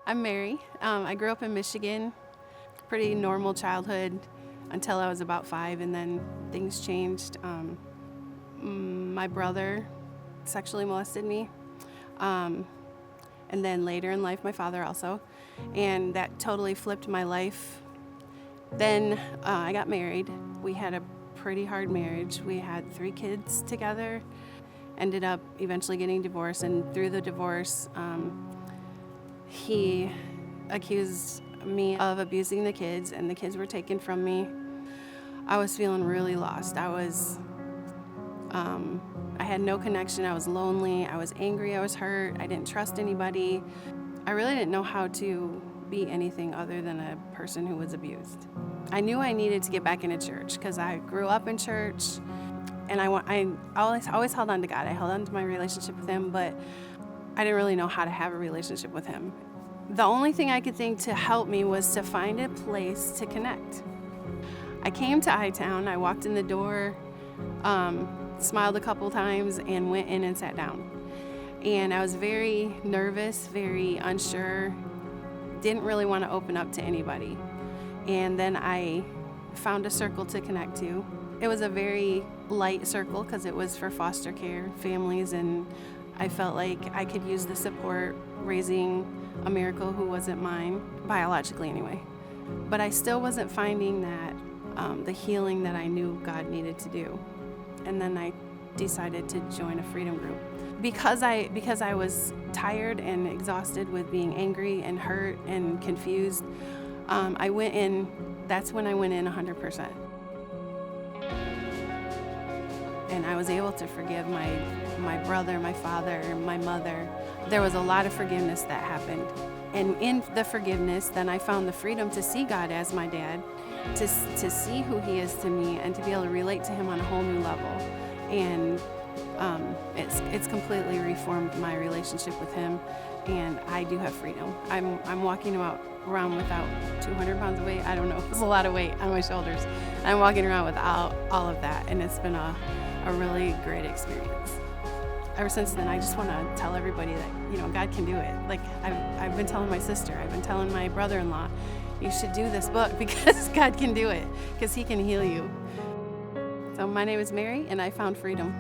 I'm Mary. I grew up in Michigan. Pretty normal childhood until I was about 5, and then things changed. My brother sexually molested me, and then later in life, my father also, and that totally flipped my life. Then I got married. We had a pretty hard marriage. We had 3 kids together. Ended up eventually getting divorced, and through the divorce, he accused me of abusing the kids, and the kids were taken from me. I was feeling really lost. I had no connection. I was lonely. I was angry. I was hurt. I didn't trust anybody. I really didn't know how to be anything other than a person who was abused. I knew I needed to get back into church because I grew up in church, and I always held on to God. I held on to my relationship with Him, but I didn't really know how to have a relationship with Him. The only thing I could think to help me was to find a place to connect. I came to I-Town. I walked in the door, smiled a couple times, and went in and sat down. And I was very nervous, very unsure, didn't really want to open up to anybody. And then I found a circle to connect to. It was a very light circle because it was for foster care families, and I felt like I could use the support raising a miracle who wasn't mine, biologically anyway. But I still wasn't finding that the healing that I knew God needed to do. And then I decided to join a freedom group. Because I was tired and exhausted with being angry and hurt and confused, I went in. That's when I went in 100%. And I was able to forgive my brother, my father, my mother. There was a lot of forgiveness that happened. And in the forgiveness, then I found the freedom to see God as my dad, to see who He is to me, and to be able to relate to Him on a whole new level. And it's completely reformed my relationship with Him, and I do have freedom. I'm walking around without 200 pounds of weight. I don't know, it's a lot of weight on my shoulders. I'm walking around without all of that, and it's been a really great experience. Ever since then, I just want to tell everybody that, God can do it. Like I've been telling my sister, I've been telling my brother-in-law, you should do this book because God can do it, because He can heal you. So my name is Mary, and I found freedom.